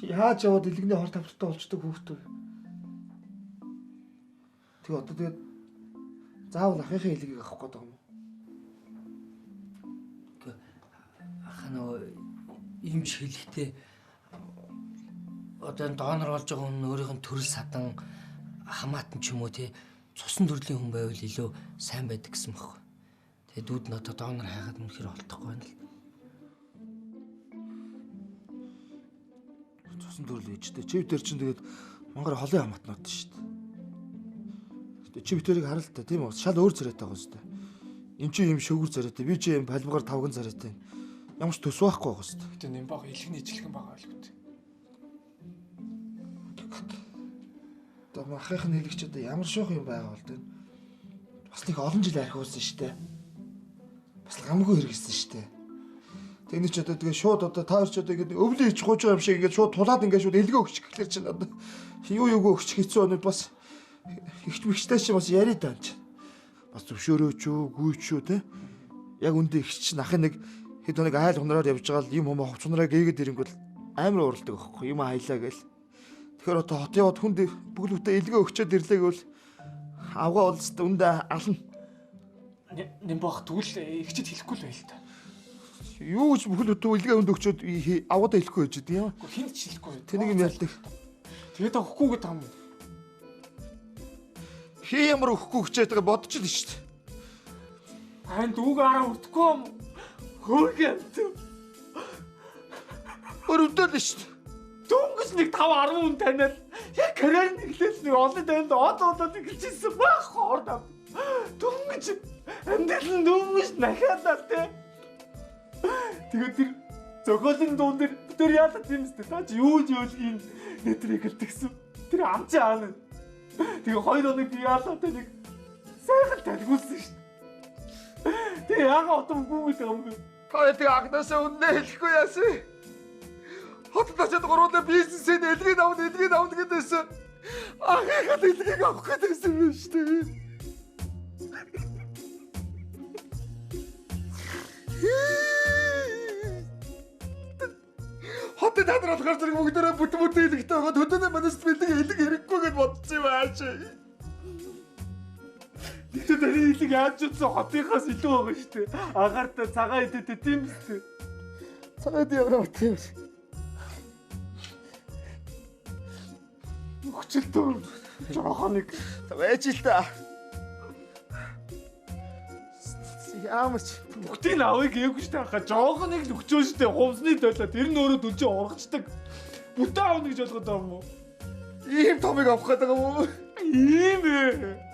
Яаж яваад илгэний хор тавтартай болчдөг хүүхдүүд. Тэгээ одоо тэгээд заавал ахыхын илгийг авах гээд байгаа юм уу? Ах нөө ийм шилхтэй одоо донор болж байгаа хүн өөрийнх нь төрөл садан хамаатан ч юм уу тий цусан төрлийн хүн байвал илүү сайн байдаг гэсэн бохоо. Тэгээ дүүд нь одоо донор хайгаад үнэхээр олдохгүй байна л. Цусан төрөл ээжтэй. Чив дээр чинь тэгээд мангар холын хамаатнууд шүү дээ. Гэтэ чив тэрийг хараа л та тийм үү? Шал өөр царайтай байгаа шүү дээ. Эм чи юм шөгөр царайтай. Би чи юм палбгаар тавган царайтай. Ямар ч төс байхгүй байгаа шүү дээ. Гэтэ нэм баг илхний ижилхэн байгаа л үү. Одоо ахыхын хэлэгч одоо ямар шуух юм байгаа бол дээ. Бас нэг олон жил архиулсан шүү дээ. Бас гамгүй хэрэгсэн шүү дээ. Тэгний ч одоо тэгээ шууд одоо та хоёр ч одоо ингэ өвлөө хийж гууж байгаа юм шиг ингэ шууд тулаад ингэ шууд элгээ өгч гэхлээр чинь одоо юу өгч хэцүү өнө бас ихч мэгчтэй чи бас яри таанч. Бас зөвшөөрөөч үү, гүйч үү те. Яг үндэ ихч чинь ахын нэг хэд хоног айл хонороор явж байгаа л юм юм ховцнороо гээгээд ирэнгүүт амар уурладаг байхгүй юм хайлаа гээл. Тэгэхээр одоо хот яваад хүнд бүгд бүтэ элгээ өгчөөд ирлээ гэвэл авгаа олст үндэ ална. Нэм баг тэгвэл ихчэд хэлэхгүй л байл та. Юу ч бүхэл бүтэ элгээ өнд өгчөөд авгаадаа хэлэхгүй байж дээ юм. Гэхдээ хинт ч хэлэхгүй. Тэнийг юм ялдаг. Тэгээд өгөхгүй гэдэг юм. Хээ ямар өгөхгүй өгчээд байгаа бодож л шүү дээ. Айн дүүг араа өртөхгүй юм. Хөргөмт. Өрөвдөл шүү дээ. Дөнгөж нэг 5-10 хүн таниад яг карьер нэглээс нэг олон танд одоод эхэлчихсэн байх хоордоо. Дөнгөж амьдрал дөнгөж нахаадаа те. Тэгээд тэр зохиолын дуун дээр тэр яадаг юм бэ? Та чи юу ийм нэтрийг хэлтгсэн. Тэр амч аана. Тэгээ 2 хоног би яалаа те нэг сайхан талгуулсан шүү дээ. Тэгээ яагаад утгагүй гэдэг юм бэ? Та тэгээ агнасаа үнэ хэлэхгүй яасан. Хотод очиад гуруулаа бизнесээ элгийг авна гэдээсэн. Ахыхад элгийг авах гэдээсэн юм шүү дээ. Хотод хадраад гар зэрэг бүгдээрээ бүт элэгтэй байгаа. Төдөөний манайс бэлэг элэг хэрэггүй гэж бодсон юм ааш. Дito таны элэг яаж ч утсан хотынхаас илүү байгаа шүү дээ. Агаартай цагаан идэтэй тийм биз дээ. Цагаад яваа тийм. Хүчилтөө жоохоныг байж л та. Ямарч бүгдийг авъя гээгүй шүү дээ. Хаа жоохоныг л өгчөө шүү дээ. Хувцсны тойлоо тэр нь өөрөө дүнжээ ургацдаг. Бүтэн авна гэж болгоод байгаа юм уу? Ийм томыг авах гэдэг юм уу? Ийм ээ.